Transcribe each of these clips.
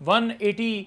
180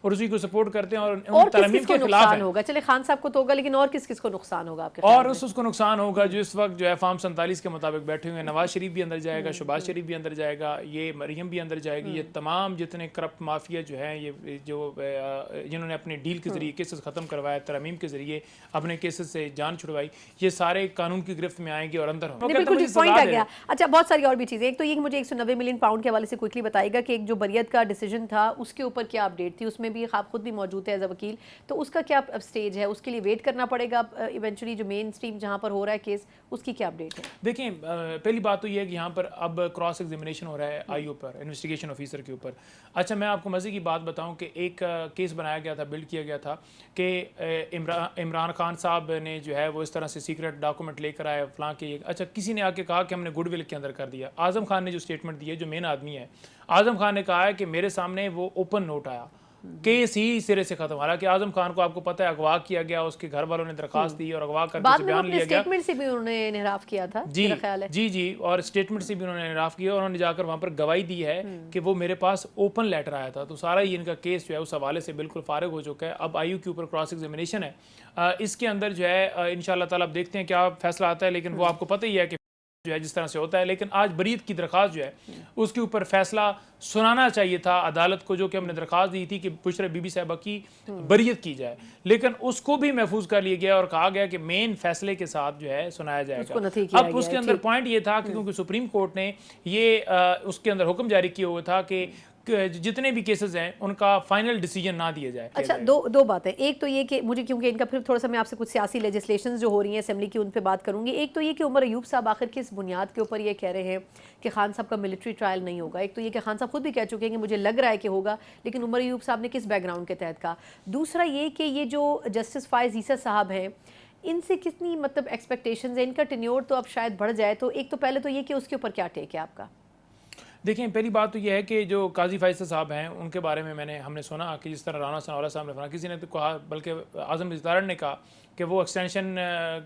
اور اسی کو سپورٹ کرتے ہیں اور اور ترمیم کے خلاف ہیں. ہوگا چلے خان صاحب کو تو ہوگا لیکن اور کس کس کو نقصان ہوگا آپ کے اور اس کو نقصان ہوگا جو اس وقت جو ہے فارم 47 کے مطابق بیٹھے ہوئے ہیں. نواز شریف بھی اندر جائے گا, شہباز شریف بھی اندر جائے گا, یہ مریم بھی اندر جائے گی, یہ تمام جتنے کرپٹ مافیا جو ہیں یہ جو جنہوں نے اپنے ڈیل کے ذریعے کیسز ختم کروایا, ترمیم کے ذریعے اپنے کیسز سے جان چھڑوائی, یہ سارے قانون کی گرفت میں آئیں گے اور اندر ہوں. بالکل پوائنٹ آ گیا. اچھا بہت ساری اور بھی چیزیں, ایک تو یہ کہ مجھے 190 ملین پاؤنڈ کے حوالے سے کوئکلی بتائے گا کہ ایک جو بریت کا ڈیسیجن تھا اس کے اوپر کیا اپڈیٹ تھی, اس میں بھی آپ خود بھی موجود تھے ایز اے وکیل, تو اس کا کیا سٹیج ہے, اس کے لیے ویٹ کرنا پڑے گا ایونچولی جو مین اسٹریم جہاں پر ہو رہا ہے کیس, اس کی کیا اپڈیٹ ہے؟ دیکھیں پہلی بات تو یہ ہے کہ یہاں پر اب کراس ایگزامینیشن ہو رہا ہے آئی او پر, انویسٹیگیشن آفیسر کے اوپر. اچھا میں آپ کو مزے کی بات بتاؤں کہ ایک کیس بنایا گیا تھا, بلڈ کیا گیا تھا کہ عمران خان صاحب نے جو ہے وہ اس طرح سے سیکرٹ ڈاکومنٹ لے کر آئے فلاں کے. اچھا کسی نے آ کے کہا کہ ہم نے گڈ ول کے اندر کر دیا. اعظم خان نے جو اسٹیٹمنٹ دی ہے, جو مین آدمی ہے اعظم خان نے کہا ہے کہ میرے سامنے وہ اوپن نوٹ آیا, کیس ہی سرے سے ختم. حالانکہ اعظم خان کو آپ کو پتہ ہے اغوا کیا گیا, اس کے گھر والوں نے درخواست دی اور اغوا کر کے بیان لیا گیا. اسٹیٹمنٹ سے بھی انہوں نے انحراف کیا تھا میرا خیال ہے. جی اور اسٹیٹمنٹ سے بھی انہوں نے انحراف کیا اور انہوں نے جا کر وہاں پر گواہی دی ہے کہ وہ میرے پاس اوپن لیٹر آیا تھا. تو سارا یہ ان کا کیس جو ہے اس حوالے سے بالکل فارغ ہو چکا ہے. اب آئی یو کے اوپر کراس ایگزامینیشن ہے, اس کے اندر جو ہے انشاءاللہ تعالیٰ اب دیکھتے ہیں کیا فیصلہ آتا ہے, لیکن وہ آپ کو پتہ ہی ہے کہ جو ہے جس طرح سے ہوتا ہے. لیکن آج بریت کی درخواست جو ہے اس کے اوپر فیصلہ سنانا چاہیے تھا عدالت کو, جو کہ ہم نے درخواست دی تھی کہ بشرا بی بی صاحبہ کی بریت کی جائے, لیکن اس کو بھی محفوظ کر لیا گیا اور کہا گیا کہ مین فیصلے کے ساتھ جو ہے سنایا جائے گا. اب اس کے اندر پوائنٹ یہ تھا کہ کیونکہ سپریم کورٹ نے یہ اس کے اندر حکم جاری کیا ہوا تھا کہ جتنے بھی کیسز ہیں ان کا فائنل ڈیسیجن نہ دیا جائے. اچھا دو باتیں, ایک تو یہ کہ مجھے کیونکہ ان کا پھر تھوڑا سا میں آپ سے کچھ سیاسی لیجسلیشنز جو ہو رہی ہیں اسمبلی کی ان پہ بات کروں گی. ایک تو یہ کہ عمر ایوب صاحب آخر کس بنیاد کے اوپر یہ کہہ رہے ہیں کہ خان صاحب کا ملٹری ٹرائل نہیں ہوگا. ایک تو یہ کہ خان صاحب خود بھی کہہ چکے ہیں کہ مجھے لگ رہا ہے کہ ہوگا, لیکن عمر ایوب صاحب نے کس بیک گراؤنڈ کے تحت کہا. دوسرا یہ کہ یہ جو جسٹس فائز عیسیٰ صاحب ہیں ان سے کتنی مطلب ایکسپیکٹیشنز ہیں, ان کا ٹینیور تو اب شاید بڑھ جائے, تو ایک تو پہلے تو یہ کہ اس کے اوپر کیا ٹیک ہے آپ کا؟ دیکھیں پہلی بات تو یہ ہے کہ جو قاضی فیصل صاحب ہیں ان کے بارے میں ہم نے سنا کہ جس طرح رانا ثناءاللہ صاحب نے فرمایا, کسی نے تو کہا بلکہ اعظم ازدارن نے کہا کہ وہ ایکسٹینشن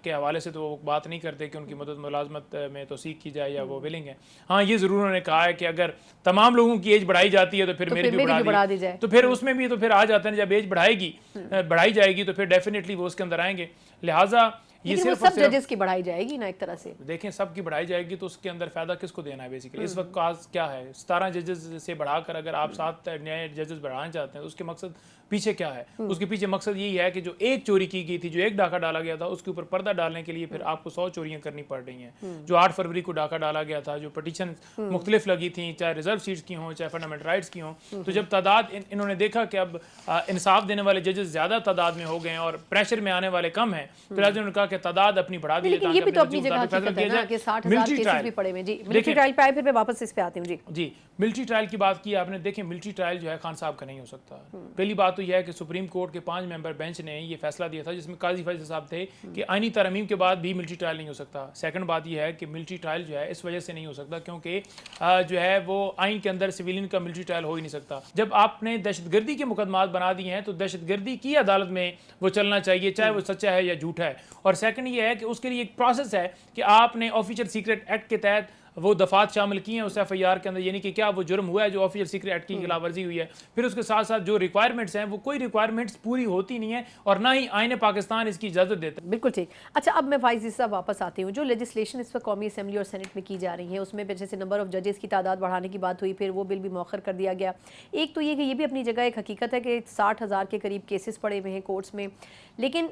کے حوالے سے تو وہ بات نہیں کرتے کہ ان کی مدت ملازمت میں توثیق کی جائے یا وہ ولنگ ہے. ہاں یہ ضرور انہوں نے کہا ہے کہ اگر تمام لوگوں کی ایج بڑھائی جاتی ہے تو پھر میری بھی بڑھا دی جائے, تو پھر اس میں بھی تو پھر آ جاتے ہیں جب ایج بڑھائی جائے گی تو پھر ڈیفینیٹلی وہ اس کے اندر آئیں گے. لہٰذا یہ صرف سب ججز کی بڑھائی جائے گی نا ایک طرح سے. دیکھیں سب کی بڑھائی جائے گی تو اس کے اندر فائدہ کس کو دینا ہے بیسیکلی. اس وقت کاز کیا ہے, 17 ججز سے بڑھا کر اگر آپ 7 نئے ججز بڑھانا چاہتے ہیں تو اس کے مقصد پیچھے کیا ہے؟ اس کے پیچھے مقصد یہی ہے کہ جو ایک چوری کی گئی تھی, جو ایک ڈاکہ ڈالا گیا تھا, اس کے اوپر پردہ ڈالنے کے لیے پھر آپ کو 100 چوریاں کرنی پڑ رہی ہیں. جو 8 فروری کو ڈاکہ ڈالا گیا تھا, جو پٹیشن مختلف لگی تھیں, چاہے ریزرو سیٹس کی ہوں چاہے فنڈامنٹل رائٹس کی ہوں, تو جب تعداد انہوں نے دیکھا کہ اب انصاف دینے والے ججز زیادہ تعداد میں ہو گئے ہیں اور پریشر میں آنے والے کم ہیں, پھر انہوں نے کہا کہ تعداد اپنی بڑھا دی جائے. یہ بھی تو اپنی جگہ حقیقت ہے نا کہ 60,000 کیسز بھی پڑے ہوئے. جی ملٹری ٹرائل پہ آئے, پھر میں واپس اس پہ آتی ہوں. جی ملٹری ٹرائل کی بات کی آپ نے. دیکھیں ملٹری ٹرائل جو ہے خان صاحب کا نہیں ہو سکتا. پہلی بات تو یہ ہے کہ سپریم کورٹ کے 5 ممبر بینچ نے یہ فیصلہ دیا تھا جس میں قاضی فیصل صاحب تھے کہ آئینی ترمیم کے بعد بھی ملٹری ٹرائل نہیں ہو سکتا. سیکنڈ بات یہ ہے کہ ملٹری ٹرائل جو ہے اس وجہ سے نہیں ہو سکتا کیونکہ جو ہے وہ آئین کے اندر سویلین کا ملٹری ٹرائل ہو ہی نہیں سکتا. جب آپ نے دہشت گردی کے مقدمات بنا دیے ہیں تو دہشت گردی کی عدالت میں وہ چلنا چاہیے, چاہے وہ سچا ہے یا جھوٹا ہے. اور سیکنڈ یہ ہے کہ اس کے لیے ایک پروسیس ہے کہ آپ نے آفیشل سیکرٹ ایکٹ کے تحت وہ دفعات شامل کی ہیں اس ایف آئی آر کے اندر, یعنی کہ کیا وہ جرم ہوا ہے جو آفیشل سیکرٹ ایکٹ کی خلاف ورزی ہوئی ہے. پھر اس کے ساتھ ساتھ جو ریکوائرمنٹس ہیں وہ کوئی ریکوائرمنٹس پوری ہوتی نہیں ہے اور نہ ہی آئین پاکستان اس کی اجازت دیتا ہے. بالکل ٹھیک. اچھا اب میں فائز صاحب واپس آتی ہوں. جو لیجسلیشن اس وقت قومی اسمبلی اور سینٹ میں کی جا رہی ہے اس میں جیسے نمبر آف ججز کی تعداد بڑھانے کی بات ہوئی, پھر وہ بل بھی مؤخر کر دیا گیا. ایک تو یہ کہ یہ بھی اپنی جگہ ایک حقیقت ہے کہ 60,000 کے قریب کیسز پڑے ہوئے ہیں کورٹس میں, لیکن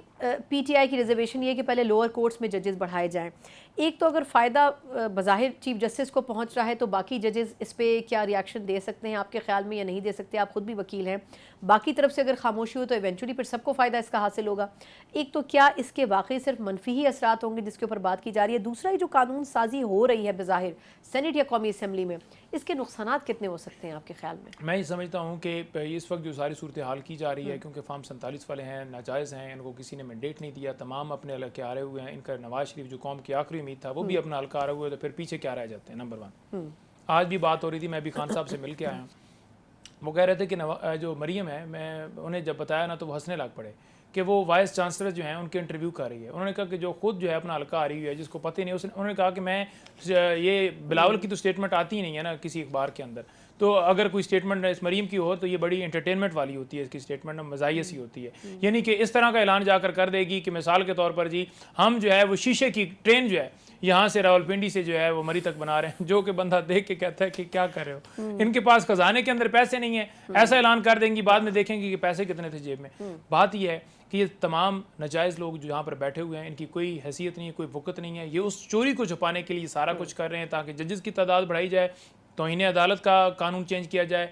پی ٹی آئی کی ریزرویشن یہ کہ پہلے لوور کورٹس میں ججز بڑھائے جائیں. ایک تو اگر فائدہ بظاہر چیف جسٹس کو پہنچ رہا ہے تو باقی ججز اس پہ کیا ری ایکشن دے سکتے ہیں آپ کے خیال میں یا نہیں دے سکتے؟ آپ خود بھی وکیل ہیں, باقی طرف سے اگر خاموشی ہو تو ایونچولی پھر سب کو فائدہ اس کا حاصل ہوگا. ایک تو کیا اس کے واقعی صرف منفی ہی اثرات ہوں گے جس کے اوپر بات کی جا رہی ہے؟ دوسرا یہ جو قانون سازی ہو رہی ہے بظاہر سینٹ یا قومی اسمبلی میں, اس کے نقصانات کتنے ہو سکتے ہیں آپ کے خیال میں؟ میں یہ سمجھتا ہوں کہ اس وقت جو ساری صورتحال کی جا رہی ہے کیونکہ فارم 47 والے ہیں ناجائز ہیں, ان کو کسی نے مینڈیٹ نہیں دیا, تمام اپنے حلقے آ رہے ہوئے ہیں. ان کا نواز شریف جو قوم کی آخری امید تھا وہ بھی اپنا حلقہ آ رہے ہوئے, تو پھر پیچھے کیا رہ جاتے ہیں. نمبر 1 آج بھی بات ہو رہی تھی, میں بھی خان صاحب سے مل کے آیا ہوں, وہ کہہ رہے تھے کہ جو مریم ہے, میں انہیں جب بتایا نا تو وہ ہنسنے لگ پڑے کہ وہ وائس چانسلر جو ہیں ان کے انٹرویو کر رہی ہے. انہوں نے کہا کہ جو خود جو ہے اپنا حلقہ آ رہی ہے جس کو پتہ ہی نہیں, انہوں نے کہا کہ میں یہ بلاول کی تو اسٹیٹمنٹ آتی ہی نہیں ہے نا کسی اخبار کے اندر, تو اگر کوئی اسٹیٹمنٹ اس مریم کی ہو تو یہ بڑی انٹرٹینمنٹ والی ہوتی ہے، اس کی اسٹیٹمنٹ مزاحیہ سی ہوتی ہے، یعنی کہ اس طرح کا اعلان جا کر دے گی کہ مثال کے طور پر جی ہم جو ہے وہ شیشے کی ٹرین جو ہے یہاں سے راولپنڈی سے جو ہے وہ مری تک بنا رہے ہیں، جو کہ بندہ دیکھ کے کہتا ہے کہ کیا کر رہے ہو، ان کے پاس خزانے کے اندر پیسے نہیں ہیں، ایسا اعلان کر دیں گی، بعد میں دیکھیں گے کہ پیسے کتنے تھے جیب میں۔ بات یہ ہے کہ یہ تمام ناجائز لوگ جو یہاں پر بیٹھے ہوئے ہیں ان کی کوئی حیثیت نہیں ہے، کوئی وقت نہیں ہے، یہ اس چوری کو چھپانے کے لیے سارا کچھ کر رہے ہیں تاکہ ججز کی تعداد بڑھائی جائے، توہین عدالت کا قانون چینج کیا جائے،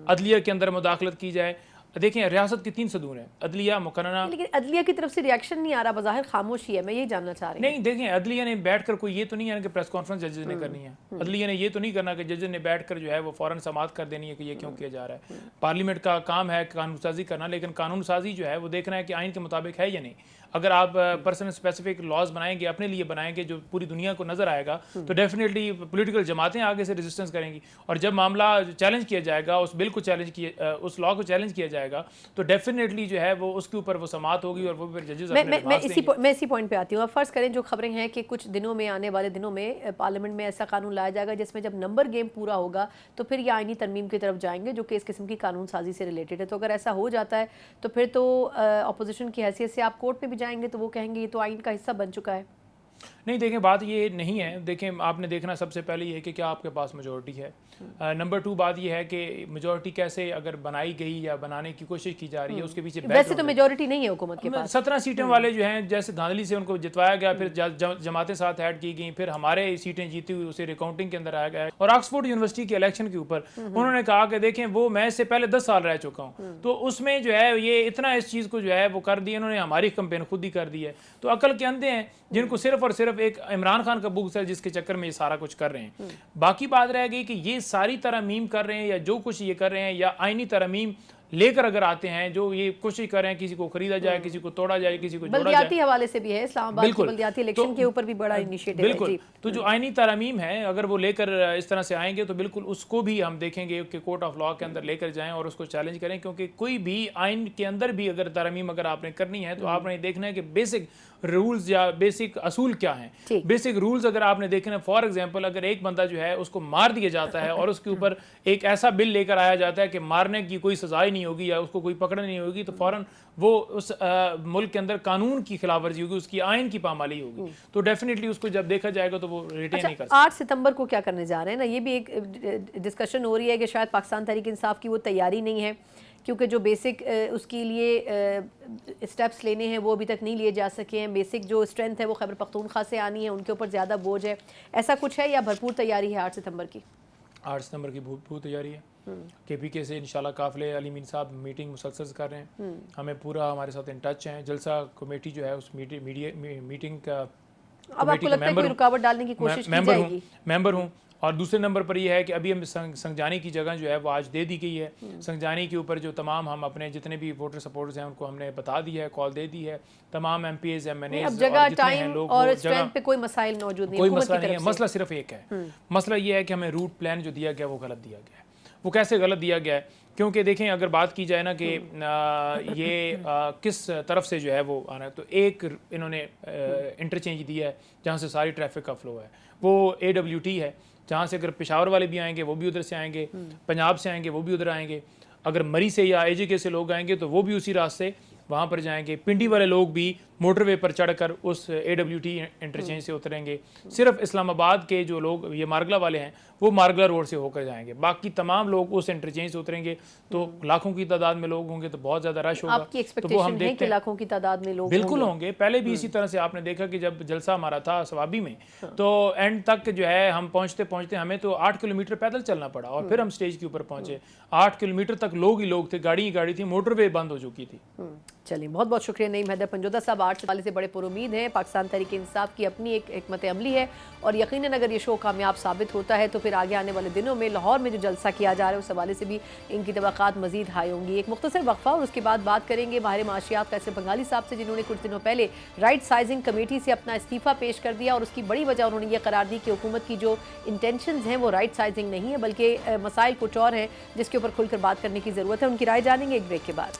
عدلیہ کے اندر مداخلت کی جائے۔ دیکھیں ریاست کی 3 ستون ہیں، عدلیہ، مقننہ۔ لیکن عدلیہ کی طرف سے ریاکشن نہیں آ رہا، بظاہر خاموشی ہے، میں یہی جاننا چاہ رہی ہوں۔ نہیں دیکھیں عدلیہ نے بیٹھ کر کوئی یہ تو نہیں ہے کہ پریس کانفرنس ججز نے کرنی ہے، عدلیہ نے یہ تو نہیں کرنا کہ ججز نے بیٹھ کر جو ہے وہ فوراً سماعت کر دینی ہے کہ یہ کیوں کیا جا رہا ہے۔ پارلیمنٹ کا کام ہے قانون سازی کرنا، لیکن قانون سازی جو ہے وہ دیکھنا ہے کہ آئین کے مطابق ہے یا نہیں۔ اگر آپ پرسنل اسپیسیفک لاز بنائیں گے، اپنے لیے بنائیں گے جو پوری دنیا کو نظر آئے گا، تو ڈیفینیٹلی پولیٹیکل جماعتیں آگے سے ریزسٹنس کریں گی، اور جب معاملہ چیلنج کیا جائے گا، اس بل کو چیلنج کیا، اس لا کو چیلنج کیا جائے گا، تو ڈیفینیٹلی جو ہے وہ اس کے اوپر وہ سماعت ہوگی اور وہ پھر ججز اپنے لباس دیں گے۔ میں اسی پوائنٹ پہ آتی ہوں۔ اب فرض کریں جو خبریں ہیں کہ کچھ دنوں میں، آنے والے دنوں میں پارلیمنٹ میں ایسا قانون لایا جائے گا جس میں جب نمبر گیم پورا ہوگا تو پھر یہ آئینی ترمیم کی طرف جائیں گے جو کہ اس قسم کی قانون سازی سے ریلیٹڈ ہے۔ تو اگر ایسا ہو جاتا ہے تو پھر تو اپوزیشن کی حیثیت سے آپ کورٹ میں بھی جائیں گے تو وہ کہیں گے یہ تو آئین کا حصہ بن چکا ہے۔ نہیں دیکھیں بات یہ نہیں ہے، دیکھیں آپ نے دیکھنا سب سے پہلے یہ ہے کہ کیا آپ کے پاس میجورٹی ہے۔ نمبر 2 بات یہ ہے کہ میجورٹی کیسے اگر بنائی گئی یا بنانے کی کوشش کی جا رہی ہے، اس کے پیچھے ویسے تو میجورٹی نہیں ہے حکومت کے پاس۔ 17 سیٹیں والے جو ہیں، جیسے دھاندلی سے ان کو جتوایا گیا، پھر جماعتیں ساتھ ایڈ کی گئیں، پھر ہمارے سیٹیں جیتی ہوئی اسے ریکاؤنٹنگ کے اندر آیا گیا ہے۔ اور آکسفورڈ یونیورسٹی کے الیکشن کے اوپر انہوں نے کہا کہ دیکھیں وہ میں اس سے پہلے 10 سال رہ چکا ہوں، تو اس میں جو ہے یہ اتنا اس چیز کو جو ہے وہ کر دی، انہوں نے ہماری کمپین خود ہی کر دی ہے۔ تو عقل کے اندھے ہیں جن کو صرف اور صرف ایک عمران خان کا بغض ہے جس کے چکر میں یہ سارا کچھ کر رہے ہیں۔ باقی بات رہ گئی کہ یہ ساری ترمیم کر رہے ہیں یا جو کچھ یہ کر رہے ہیں، یا آئینی ترمیم لے کر اگر آتے ہیں جو یہ کوشش کر رہے ہیں کسی کو خریدا جائے، کسی کو توڑا جائے، کسی کو جوڑا جائے، بلدیاتی حوالے سے بھی ہے، اسلام آباد کی بلدیاتی الیکشن کے اوپر بھی بڑا انیشیٹو ہے۔ بالکل، تو جو آئینی ترامیم ہے اگر وہ لے کر اس طرح سے آئیں گے تو بالکل اس کو بھی ہم دیکھیں گے کہ کورٹ آف لاء کے اندر لے کر جائیں اور اس کو چیلنج کریں، کیونکہ کوئی بھی آئین کے اندر بھی اگر ترامیم اگر آپ نے کرنی ہے تو آپ نے دیکھنا ہے کہ بیسک رولز یا بیسک اصول کیا ہیں۔ بیسک رولز اگر آپ نے دیکھنا ہے، فار ایگزامپل اگر ایک بندہ جو ہے اس کو مار دیا جاتا ہے اور اس کے اوپر ایک ایسا بل لے کر آیا جاتا ہے کہ مارنے کی کوئی سزا ہی نہیں ہوگی یا اس کو کوئی پکڑ نہیں ہوگی، تو فوراً وہ اس ملک کے اندر قانون کی خلاف ورزی ہوگی، اس کی آئین کی پامالی ہوگی، تو ڈیفینیٹلی اس کو جب دیکھا جائے گا تو وہ ریٹین نہیں کر سکتا۔ 8 ستمبر کو کیا کرنے جا رہے ہیں نا، یہ بھی ایک ڈسکشن ہو رہی ہے کہ شاید پاکستان تحریک انصاف کی وہ تیاری نہیں ہے، کیونکہ جو بیسک اس کے لیے اسٹیپس لینے ہیں وہ ابھی تک نہیں لیے جا سکے ہیں، بیسک جو اسٹرینتھ ہے وہ خیبر پختونخوا سے آنی ہے، ان کے اوپر زیادہ بوجھ ہے، ایسا کچھ ہے یا بھرپور تیاری ہے 8 ستمبر کی؟ 8 ستمبر کی بھرپور تیاری ہے۔ کے پی کے سے انشاءاللہ قافلے علی مین صاحب میٹنگ مسلسل کر رہے ہیں، ہمیں پورا ہمارے ساتھ ان ٹچ ہیں، جلسہ کمیٹی جو ہے اس میٹنگ کا اب آپ کو لگتا ہے کوئی رکاوٹ ڈالنے کی کوشش کی جائے گی؟ ممبر ہوں۔ اور دوسرے نمبر پر یہ ہے کہ ابھی ہم سنگجانی کی جگہ جو ہے وہ آج دے دی گئی ہے، سنگجانی کے اوپر جو تمام ہم اپنے جتنے بھی ووٹر سپورٹرز ہیں ان کو ہم نے بتا دی ہے، کال دے دی ہے، تمام M P As, M N As, اب جگہ، ٹائم اور اسٹرینتھ پہ کوئی مسائل موجود نہیں، کوئی مسئلہ نہیں ہے، مسئلہ صرف ایک ہے، مسئلہ یہ ہے کہ ہمیں روٹ پلان جو دیا گیا وہ غلط دیا گیا ہے۔ وہ کیسے غلط دیا گیا ہے؟ کیونکہ دیکھیں اگر بات کی جائے نا کہ یہ کس طرف سے جو ہے وہ آنا ہے، تو ایک انہوں نے انٹرچینج دیا ہے جہاں سے ساری ٹریفک کا فلو ہے، وہ AWT ہے، جہاں سے اگر پشاور والے بھی آئیں گے وہ بھی ادھر سے آئیں گے، پنجاب سے آئیں گے وہ بھی ادھر آئیں گے، اگر مری سے یا AJK سے لوگ آئیں گے تو وہ بھی اسی راستے وہاں پر جائیں گے، پنڈی والے لوگ بھی موٹر وے پر چڑھ کر اس AWT انٹرچینج سے اتریں گے، صرف اسلام آباد کے جو لوگ یہ مارگلہ والے ہیں وہ مارگلہ روڈ سے ہو کر جائیں گے، باقی تمام لوگ اس انٹرچینج سے اتریں گے، تو لاکھوں کی تعداد میں لوگ ہوں گے، تو بہت زیادہ رش ہوگا۔ آپ کی ایکسپیکٹیشن ہے کہ لاکھوں کی تعداد میں لوگ بالکل ہوں گے، پہلے بھی اسی طرح سے آپ نے دیکھا کہ جب جلسہ ہمارا تھا ثوابی میں تو اینڈ تک جو ہے ہم پہنچتے پہنچتے ہمیں تو 8 کلومیٹر پیدل چلنا پڑا اور پھر ہم سٹیج کے اوپر پہنچے، 8 کلومیٹر تک لوگ ہی لوگ تھے، گاڑی ہی گاڑی تھی، موٹر وے بند ہو چکی تھی۔ چلیے بہت بہت شکریہ نعیم حیدر پنجودہ صاحب، 8 سال سے بڑے پر امید ہیں، پاکستان تحریک انصاف کی اپنی ایک حکمت عملی ہے اور یقیناً اگر یہ شو کامیاب ثابت ہوتا ہے تو پھر آگے آنے والے دنوں میں لاہور میں جو جلسہ کیا جا رہا ہے اس حوالے سے بھی ان کی توقعات مزید ہائی ہوں گی۔ ایک مختصر وقفہ اور اس کے بعد بات کریں گے ماہر معاشیات قیصر بنگالی صاحب سے، جنہوں نے کچھ دنوں پہلے رائٹ سائزنگ کمیٹی سے اپنا استعفیٰ پیش کر دیا اور اس کی بڑی وجہ انہوں نے یہ قرار دی کہ حکومت کی جو انٹینشنز ہیں وہ رائٹ سائزنگ نہیں ہے بلکہ مسائل کچھ اور ہیں جس کے اوپر کھل کر بات کرنے کی ضرورت ہے۔ ان کی رائے جانیں گے ایک بریک کے بعد۔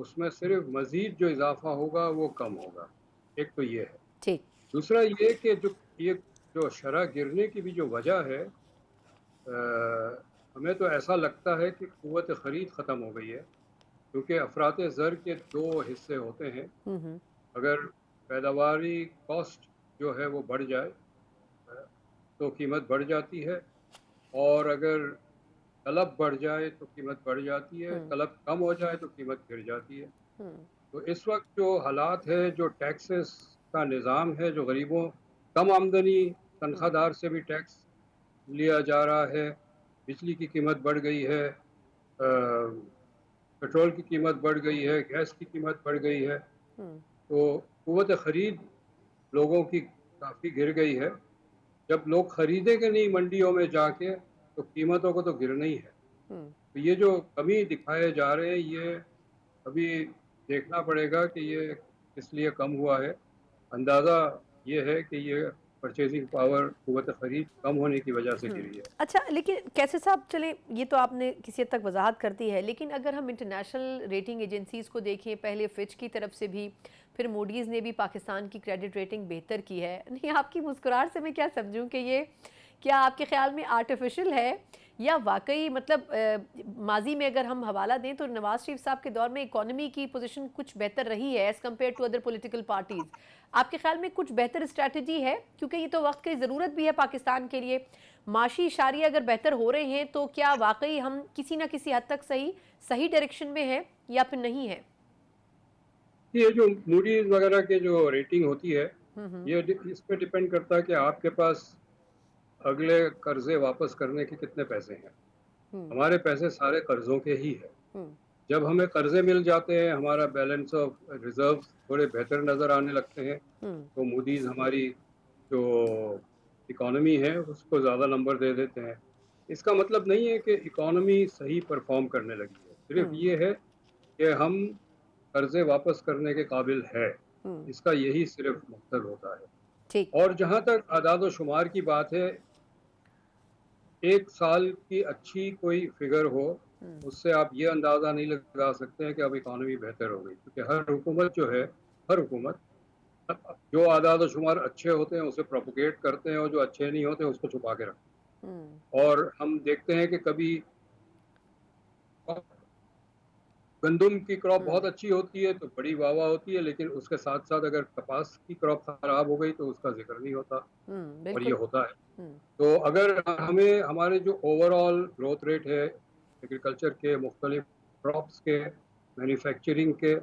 اس میں صرف مزید جو اضافہ ہوگا وہ کم ہوگا. ایک تو یہ ہے. ٹھیک. دوسرا یہ کہ جو شرح گرنے کی بھی جو وجہ ہے، ہمیں تو ایسا لگتا ہے کہ قوت خرید ختم ہو گئی ہے، کیونکہ افراط زر کے دو حصے ہوتے ہیں. اگر پیداواری کاسٹ جو ہے وہ بڑھ جائے تو قیمت بڑھ جاتی ہے، اور اگر طلب بڑھ جائے تو قیمت بڑھ جاتی ہے، طلب کم ہو جائے تو قیمت گر جاتی ہے. تو اس وقت جو حالات ہے، جو ٹیکسز کا نظام ہے، جو غریبوں، کم آمدنی تنخواہ دار سے بھی ٹیکس لیا جا رہا ہے، بجلی کی قیمت بڑھ گئی ہے، پیٹرول کی قیمت بڑھ گئی ہے، گیس کی قیمت بڑھ گئی ہے، تو قوت خرید لوگوں کی کافی گر گئی ہے. جب لوگ خریدیں گے نہیں منڈیوں میں جا کے تو قیمتوں کو تو گرنا ہی ہے. تو یہ جو کمی دکھائے جا رہے ہیں، یہ ابھی دیکھنا پڑے گا کہ یہ کس لیے کم ہوا ہے. اندازہ یہ ہے کہ یہ پرچیزنگ پاور، قوت خرید کم ہونے کی وجہ سے گری ہے. اچھا، لیکن کیسے صاحب، چلیں یہ تو آپ نے کسی حد تک وضاحت کر دی ہے، لیکن اگر ہم انٹرنیشنل ریٹنگ ایجنسیز کو دیکھیں، پہلے فچ کی طرف سے بھی، پھر موڈیز نے بھی پاکستان کی کریڈٹ ریٹنگ بہتر کی ہے. نہیں، آپ کی مسکراہٹ سے میں کیا سمجھوں کہ یہ کیا آپ کے خیال میں آرٹیفیشل ہے یا واقعی، مطلب ماضی میں اگر ہم حوالہ دیں تو نواز شریف صاحب کے دور میں اکانومی کی پوزیشن کچھ بہتر رہی ہے as compare to other political parties. آپ کے خیال میں کچھ بہتر اسٹریٹجی ہے؟ کیونکہ یہ تو وقت کی ضرورت بھی ہے پاکستان کے لیے. معاشی اشاریہ اگر بہتر ہو رہے ہیں تو کیا واقعی ہم کسی نہ کسی حد تک صحیح ڈائریکشن میں ہیں یا پھر نہیں ہے؟ یہ جو موڈیز وغیرہ کے جو ریٹنگ ہوتی ہے، یہ اس پہ ڈیپینڈ کرتا ہے کہ آپ کے پاس اگلے قرضے واپس کرنے کے کتنے پیسے ہیں. ہمارے پیسے سارے قرضوں کے ہی ہیں. جب ہمیں قرضے مل جاتے ہیں، ہمارا بیلنس آف ریزرو تھوڑے بہتر نظر آنے لگتے ہیں، تو موڈیز ہماری جو اکانومی ہے اس کو زیادہ نمبر دے دیتے ہیں. اس کا مطلب نہیں ہے کہ اکانومی صحیح پرفارم کرنے لگی ہے، صرف یہ ہے کہ ہم قرضے واپس کرنے کے قابل ہے. اس کا یہی صرف مقصد ہوتا ہے. ٹھیک. اور جہاں تک اعداد و شمار کی بات ہے، ایک سال کی اچھی کوئی فگر ہو، اس سے آپ یہ اندازہ نہیں لگا سکتے ہیں کہ اب اکانومی بہتر ہو گئی، کیونکہ ہر حکومت جو ہے، ہر حکومت جو اعداد و شمار اچھے ہوتے ہیں اسے پروپیگیٹ کرتے ہیں، اور جو اچھے نہیں ہوتے اس کو چھپا کے رکھتے ہیں. اور ہم دیکھتے ہیں کہ کبھی گندم کی کراپ بہت اچھی ہوتی ہے تو بڑی واہ واہ ہوتی ہے، لیکن اس کے ساتھ ساتھ اگر کپاس کی کراپ خراب ہو گئی تو اس کا ذکر نہیں ہوتا، اور یہ ہوتا ہے. تو اگر ہمیں ہمارے جو اوور آل گروتھ ریٹ ہے ایگریکلچر کے، مختلف کراپس کے، مینوفیکچرنگ کے،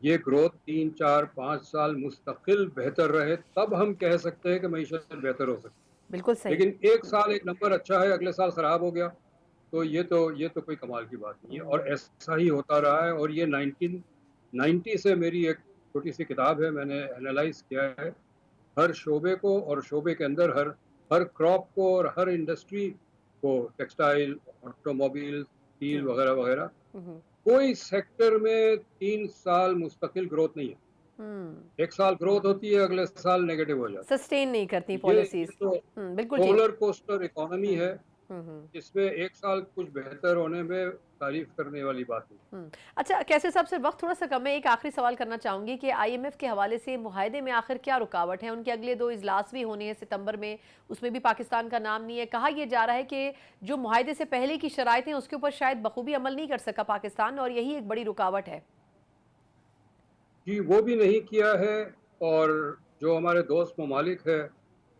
یہ گروتھ 3 4 5 سال مستقل بہتر رہے، تب ہم کہہ سکتے ہیں کہ معیشت بہتر ہو سکتی ہے. بالکل صحیح. لیکن ایک سال ایک نمبر اچھا ہے، اگلے سال خراب ہو گیا، تو یہ تو کوئی کمال کی بات نہیں ہے. اور ایسا ہی ہوتا رہا ہے. اور یہ 1990 سے میری ایک چھوٹی سی کتاب ہے، میں نے اینالائز کیا ہے ہر شعبے کو، اور شعبے کے اندر ہر کراپ کو اور ہر انڈسٹری کو، ٹیکسٹائل، آٹو موبائل، اسٹیل وغیرہ وغیرہ، کوئی سیکٹر میں 3 سال مستقل گروتھ نہیں ہے. ایک سال گروتھ ہوتی ہے، اگلے سال نیگیٹو ہو جاتی ہے. سسٹین نہیں کرتی یہ پالیسیز. تو بالکل ٹھیک. رولر کوسٹر اکانومی ہے، اس میں ایک سال کچھ بہتر ہونے میں تعریف کرنے والی بات نہیں. اچھا کیسے صاحب، سے وقت تھوڑا سا کم ہے، ایک آخری سوال کرنا چاہوں گی کہ آئی ایم ایف کے حوالے سے معاہدے میں آخر کیا رکاوٹ ہے؟ ان کے اگلے 2 اجلاس بھی ہونے ہیں ستمبر میں، اس میں بھی پاکستان کا نام نہیں ہے. کہا یہ جا رہا ہے کہ جو معاہدے سے پہلے کی شرائط ہیں اس کے اوپر شاید بخوبی عمل نہیں کر سکا پاکستان، اور یہی ایک بڑی رکاوٹ ہے. جی، وہ بھی نہیں کیا ہے. اور جو ہمارے دوست ممالک ہیں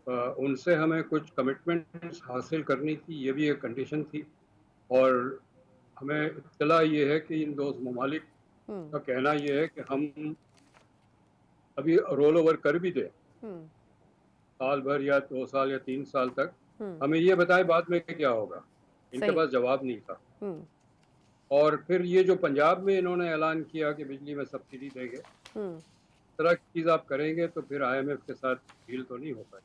ان سے ہمیں کچھ کمٹمنٹس حاصل کرنی تھی، یہ بھی ایک کنڈیشن تھی. اور ہمیں اطلاع یہ ہے کہ ان دوست ممالک کا کہنا یہ ہے کہ ہم ابھی رول اوور کر بھی دیں سال بھر یا 2 سال یا 3 سال تک، ہمیں یہ بتائیں بعد میں کیا ہوگا. ان کے پاس جواب نہیں تھا. اور پھر یہ جو پنجاب میں انہوں نے اعلان کیا کہ بجلی میں سبسڈی دیں گے، اس طرح کی چیز آپ کریں گے تو پھر آئی ایم ایف کے ساتھ ڈیل تو نہیں ہو پائے.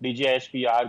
DGISPR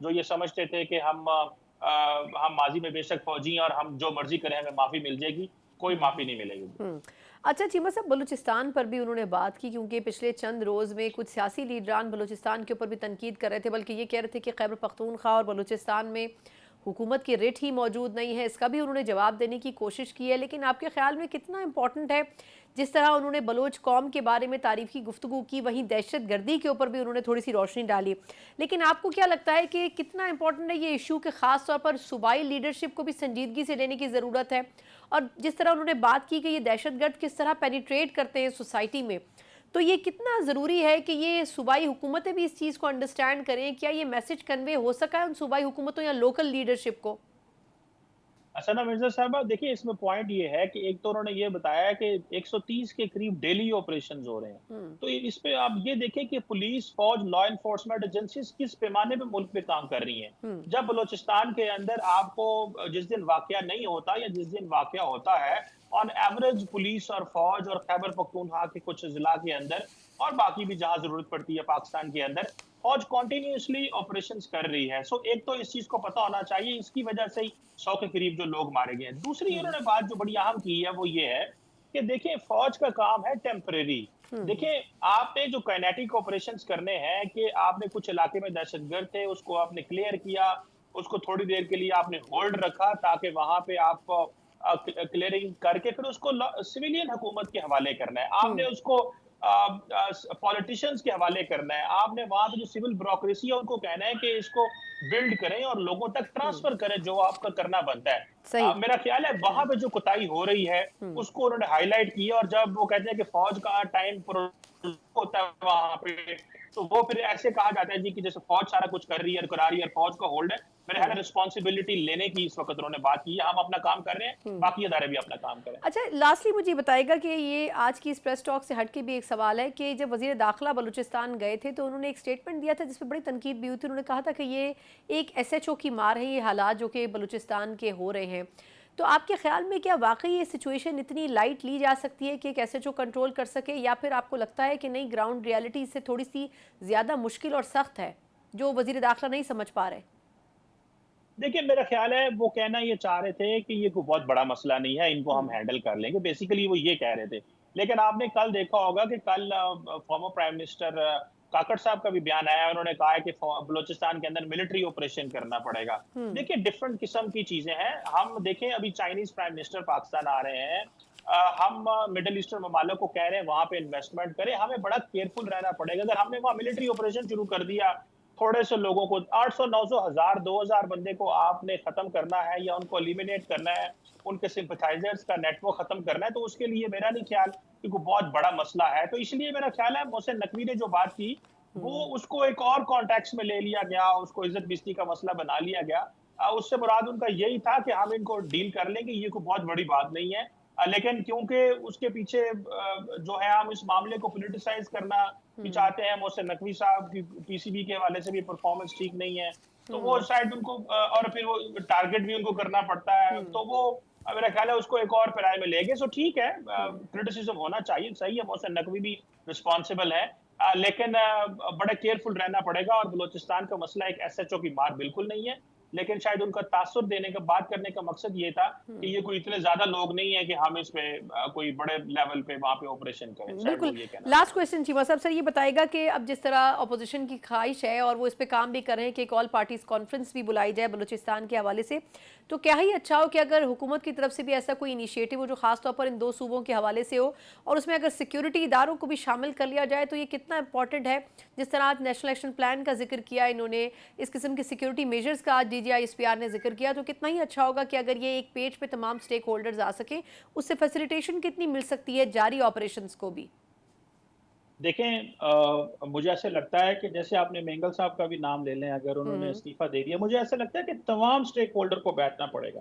جو یہ سمجھتے تھے کہ ہم ماضی میں بے شک فوجی ہیں اور ہم جو مرضی کریں ہمیں معافی مل جائے گی، کوئی معافی نہیں ملے گی۔ اچھا چیمہ صاحب، بلوچستان پر بھی انہوں نے بات کی، کیونکہ پچھلے چند روز میں کچھ سیاسی لیڈران بلوچستان کے اوپر بھی تنقید کر رہے تھے، بلکہ یہ کہہ رہے تھے کہ خیبر پختونخوا اور بلوچستان میں حکومت کی ریٹ ہی موجود نہیں ہے۔ اس کا بھی انہوں نے جواب دینے کی کوشش کی ہے، لیکن آپ کے خیال میں کتنا امپورٹنٹ ہے جس طرح انہوں نے بلوچ قوم کے بارے میں تعریفی گفتگو کی، وہیں دہشت گردی کے اوپر بھی انہوں نے تھوڑی سی روشنی ڈالی، لیکن آپ کو کیا لگتا ہے کہ کتنا امپورٹنٹ ہے یہ ایشو کہ خاص طور پر صوبائی لیڈرشپ کو بھی سنجیدگی سے لینے کی ضرورت ہے؟ اور جس طرح انہوں نے بات کی کہ یہ دہشت گرد کس طرح پینیٹریٹ کرتے ہیں سوسائٹی میں، تو یہ کتنا ضروری ہے کہ یہ صوبائی حکومتیں بھی اس چیز کو انڈرسٹینڈ کریں؟ کیا یہ میسج کنوے ہو سکا ہے ان صوبائی حکومتوں یا لوکل لیڈرشپ کو؟ اسنا مرزا صاحبہ، دیکھیں اس میں پوائنٹ یہ ہے کہ ایک تو انہوں نے یہ بتایا کہ 130 کے قریب ڈیلی آپریشنز ہو رہے ہیں، تو اس پہ آپ یہ دیکھیں کہ پولیس، فوج، لا انفورسمنٹ ایجنسیز کس پیمانے پہ ملک پہ کام کر رہی ہیں۔ جب بلوچستان کے اندر آپ کو جس دن واقعہ نہیں ہوتا یا جس دن واقعہ ہوتا ہے، آن ایوریج پولیس اور فوج اور خیبر پختونخوا کے کچھ ضلع کے اندر اور باقی بھی جہاں ضرورت پڑتی ہے پاکستان کے اندر، فوج کنٹینیوسلی آپریشنز کر رہی ہے۔ سو ایک تو اس چیز کو پتہ ہونا چاہیے، اس کی وجہ سے ہی 100 کے قریب جو لوگ مارے گئے ہیں۔ دوسری انہوں نے بات جو بڑی اہم کی ہے وہ یہ ہے کہ دیکھیں فوج کا کام ہے ٹیمپریری۔ دیکھیں آپ نے جو کائنیٹک آپریشنز کرنے ہیں کہ آپ نے کچھ علاقے میں دہشت گرد تھے، اس کو آپ نے کلیئر کیا، اس کو تھوڑی دیر کے لیے آپ نے ہولڈ رکھا تاکہ وہاں پہ آپ کلیئرنگ کر کے پھر اس کو سویلین حکومت کے حوالے کرنا ہے، آپ نے اس کو پولیٹیشنز کے حوالے کرنا ہے، آپ نے وہاں پہ جو سول بیوروکریسی ہے ان کو کہنا ہے کہ اس کو بلڈ کریں اور لوگوں تک ٹرانسفر کریں جو آپ کا کرنا بنتا ہے۔ میرا خیال ہے وہاں پہ جو کوتاہی ہو رہی ہے اس کو انہوں نے ہائی لائٹ کیا، اور جب وہ کہتے ہیں کہ فوج کا ٹائم ہوتا ہے وہاں پہ تو وہ پھر ایسے کہا جاتا ہے جی کہ جیسے فوج سارا کچھ کر رہی ہے، کرا رہی ہے، فوج کا ہولڈ ہے۔ میرے خیال ہے رسپانسبلٹی لینے کی اس وقت انہوں نے بات کی ہے، ہم اپنا کام کر رہے ہیں، باقی ادارے بھی اپنا کام کریں۔ اچھا لاسٹلی مجھے بتائے گا کہ یہ آج کی اس پریس ٹاک سے ہٹ کے بھی ایک سوال ہے کہ جب وزیر داخلہ بلوچستان گئے تھے تو انہوں نے ایک سٹیٹمنٹ دیا تھا جس پہ بڑی تنقید بھی ہوئی تھی، انہوں نے کہا تھا کہ یہ ایک ایس ایچ او کی مار ہے یہ حالات جو کہ بلوچستان کے ہو رہے ہیں، تو آپ کے خیال میں کیا واقعی یہ سچویشن اتنی لائٹ لی جا سکتی ہے کہ ایک ایس ایچ او کنٹرول کر سکے، یا پھر آپ کو لگتا ہے کہ نہیں گراؤنڈ ریالٹی سے تھوڑی سی زیادہ مشکل اور سخت ہے جو وزیر داخلہ نہیں سمجھ پا رہے؟ دیکھیں میرا خیال ہے وہ کہنا یہ چاہ رہے تھے کہ یہ کوئی بہت بڑا مسئلہ نہیں ہے، ان کو ہم ہینڈل کر لیں گے، بیسیکلی وہ یہ کہہ رہے تھے۔ لیکن آپ نے کل دیکھا ہوگا کہ کل فارمر پرائم منسٹر کاکڑ صاحب کا بھی بیان آیا، انہوں نے کہا ہے کہ بلوچستان کے اندر ملٹری آپریشن کرنا پڑے گا۔ دیکھیں ڈفرنٹ قسم کی چیزیں ہیں، ہم دیکھیں ابھی چائنیز پرائم منسٹر پاکستان آ رہے ہیں، ہم مڈل ایسٹرن ممالک کو کہہ رہے ہیں وہاں پہ انویسٹمنٹ کریں، ہمیں بڑا کیئرفل رہنا پڑے گا۔ اگر ہم نے وہاں ملٹری آپریشن شروع کر دیا، تھوڑے سے لوگوں کو 800 900 1000 2000 بندے کو آپ نے ختم کرنا ہے یا ان کو ایلیمینیٹ کرنا ہے، ان کے سمپتھائزرز کا نیٹ ورک ختم کرنا ہے، تو اس کے لیے میرا نہیں خیال کہ کوئی بہت بڑا مسئلہ ہے۔ تو اس لیے میرا خیال ہے محسن نقوی نے جو بات کی وہ اس کو ایک اور کانٹیکس میں لے لیا گیا، اس کو عزت بستی کا مسئلہ بنا لیا گیا۔ اس سے مراد ان کا یہی تھا کہ ہم ان کو ڈیل کر لیں گے، یہ کوئی بہت بڑی بات نہیں ہے، لیکن کیونکہ اس کے پیچھے جو ہے ہم اس معاملے کو پولیٹیسائز کرنا بھی چاہتے ہیں، محسن نقوی صاحب کی پی سی بی کے حوالے سے بھی پرفارمنس ٹھیک نہیں ہے، تو وہ شاید ان کو اور پھر وہ ٹارگٹ بھی ان کو کرنا پڑتا ہے، تو وہ میرا خیال ہے اس کو ایک اور پرائے میں لے گئے۔ سو ٹھیک ہے، کرٹیسزم ہونا چاہیے، صحیح ہے، محسن نقوی بھی رسپانسبل ہے، لیکن بڑا کیئرفل رہنا پڑے گا، اور بلوچستان کا مسئلہ ایک ایس ایچ او کی مار بالکل نہیں ہے، لیکن شاید ان کا تاثر دینے کا بات کرنے کا مقصد یہ تھا کہ یہ کوئی اتنے زیادہ لوگ نہیں ہیں کہ ہم اس پہ کوئی بڑے لیول پہ وہاں پہ آپریشن کریں۔ بالکل۔ لاسٹ کویسچن چیمہ صاحب سر یہ بتائے گا کہ اب جس طرح اپوزیشن کی خواہش ہے اور وہ اس پہ کام بھی کر رہے ہیں کہ ایک آل پارٹیز کانفرنس بھی بلائی جائے بلوچستان کے حوالے سے، تو کیا ہی اچھا ہو کہ اگر حکومت کی طرف سے بھی ایسا کوئی انیشیٹو ہو جو خاص طور پر ان دو صوبوں کے حوالے سے ہو، اور اس میں اگر سیکیورٹی اداروں کو بھی شامل کر لیا جائے تو یہ کتنا امپورٹنٹ ہے؟ جس طرح آج نیشنل ایکشن پلان کا ذکر کیا انہوں نے، اس قسم کے سیکیورٹی میجرز کا آج D G I S P R نے ذکر کیا، تو کتنا ہی اچھا ہوگا کہ اگر یہ ایک پیج پہ تمام سٹیک ہولڈرز آ سکیں، اس سے فیسیلیٹیشن کتنی مل سکتی ہے جاری آپریشنز کو بھی؟ دیکھیں مجھے ایسے لگتا ہے کہ جیسے آپ نے مینگل صاحب کا بھی نام لے لیں، اگر انہوں نے استعفیٰ دے دیا، مجھے ایسا لگتا ہے کہ تمام سٹیک ہولڈر کو بیٹھنا پڑے گا۔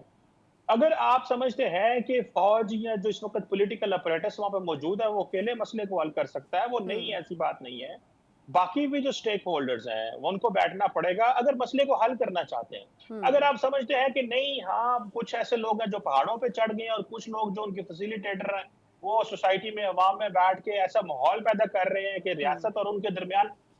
اگر آپ سمجھتے ہیں کہ فوج یا جو اس وقت پولیٹیکل اپریٹس وہاں پہ موجود ہے وہ اکیلے مسئلے کو حل کر سکتا ہے، وہ نہیں، ایسی بات نہیں ہے، باقی بھی جو سٹیک ہولڈرز ہیں ان کو بیٹھنا پڑے گا اگر مسئلے کو حل کرنا چاہتے ہیں۔ اگر آپ سمجھتے ہیں کہ نہیں، ہاں کچھ ایسے لوگ ہیں جو پہاڑوں پہ چڑھ گئے ہیں اور کچھ لوگ جو ان کے فیسیلیٹیٹر ہیں وہ سوسائٹی میں عوام میں بیٹھ کے ایسا ماحول پیدا کر رہے ہیں کہ ریاست اور ان کے درمیان